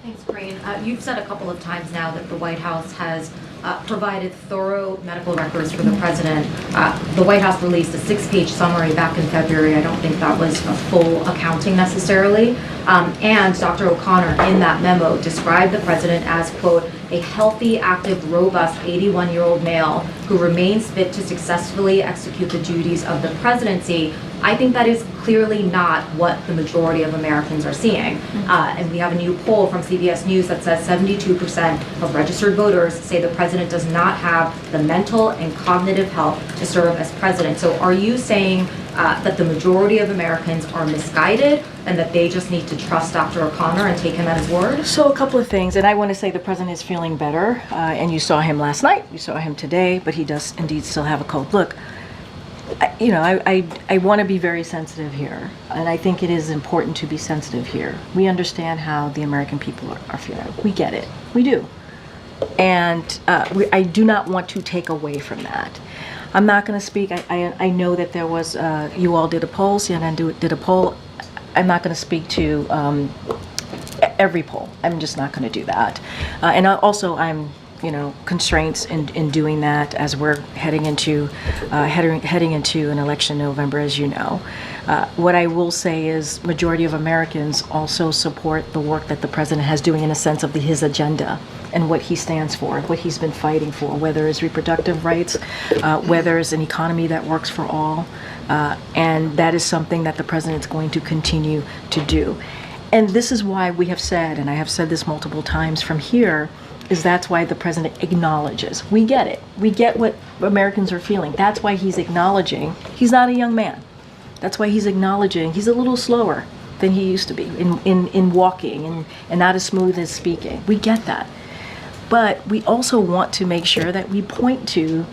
Thanks, Corinne. You've said a couple of times now that the White House has provided thorough medical records for the president. The White House released a 6-page summary back in February. I don't think that was a full accounting necessarily. And Dr. O'Connor in that memo described the president as, quote, a healthy, active, robust 81-year-old male who remains fit to successfully execute the duties of the presidency. I think that is clearly not what the majority of Americans are seeing. And we have a new poll from CBS News that says 72% of registered voters say the president does not have the mental and cognitive health to serve as president. So are you saying that the majority of Americans are misguided and that they just need to trust Dr. O'Connor and take him at his word? So a couple of things, and I want to say the president is feeling better, and you saw him last night, you saw him today, but he does indeed still have a cold. Look, I want to be very sensitive here, and I think it is important to be sensitive here. We understand how the American people are feeling. We get it. We do. And I do not want to take away from that. I'm not going to speak. I know that there was, you all did a poll, CNN did a poll. I'm not going to speak to every poll. I'm just not going to do that. And I'm constraints in doing that as we're heading into an election in November, as you know. What I will say is majority of Americans also support the work that the president has doing in a sense of his agenda and what he stands for, what he's been fighting for, whether it's reproductive rights, whether it's an economy that works for all. And that is something that the president's going to continue to do. And this is why we have said, and I have said this multiple times from here, is that's why the president acknowledges. We get it. We get what Americans are feeling. That's why he's acknowledging. He's not a young man. That's why he's acknowledging. He's a little slower than he used to be in walking and not as smooth as speaking. We get that. But we also want to make sure that we point to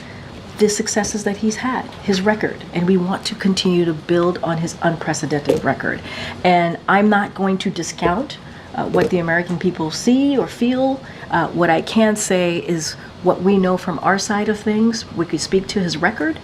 the successes that he's had, his record, and we want to continue to build on his unprecedented record. And I'm not going to discount what the American people see or feel. What I can say is what we know from our side of things. We could speak to his record,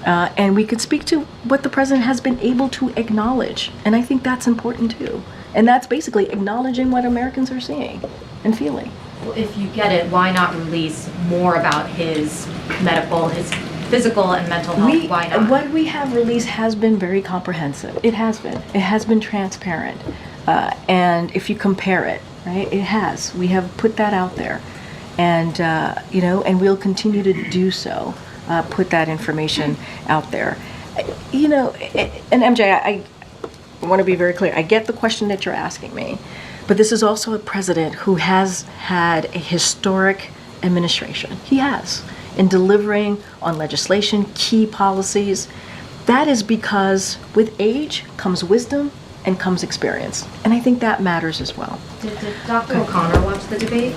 and we could speak to what the president has been able to acknowledge. And I think that's important too. And that's basically acknowledging what Americans are seeing and feeling. Well, if you get it, why not release more about his medical, his physical and mental health? Why not? What we have released has been very comprehensive. It has been. It has been transparent. And if you compare it, right, it has. We have put that out there. And, and we'll continue to do so, put that information out there. And MJ, I want to be very clear. I get the question that you're asking me. But this is also a president who has had a historic administration. He has, in delivering on legislation, key policies. That is because with age comes wisdom and comes experience. And I think that matters as well. Did Dr. O'Connor watch the debate?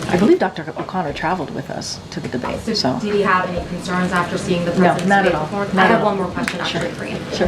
I believe Dr. O'Connor traveled with us to the debate. So did he have any concerns after seeing the president's not debate at all. before? Not I have at one all. more question actually for you. Sure.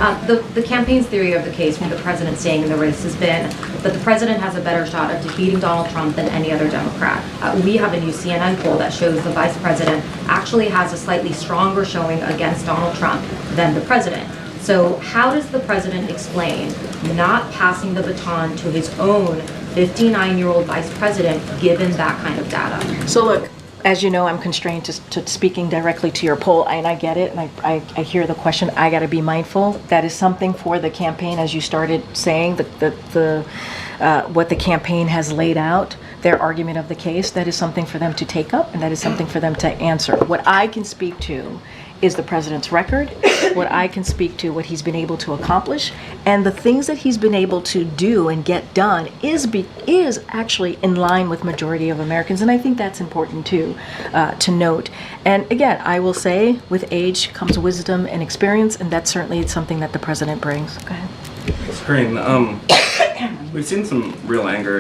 The campaign's theory of the case from the president staying in the race has been that the president has a better shot of defeating Donald Trump than any other Democrat. We have a new CNN poll that shows the vice president actually has a slightly stronger showing against Donald Trump than the president. So how does the president explain not passing the baton to his own 59-year-old vice president given that kind of data? So look, as you know, I'm constrained to speaking directly to your poll, and I get it, and I hear the question. I got to be mindful. That is something for the campaign, as you started saying, what the campaign has laid out, their argument of the case. That is something for them to take up, and that is something for them to answer. What I can speak to is the president's record, what I can speak to, what he's been able to accomplish, and the things that he's been able to do and get done is actually in line with majority of Americans, and I think that's important too to note. And again, I will say, with age comes wisdom and experience, and that's certainly something that the president brings. Go ahead. Screen. We've seen some real anger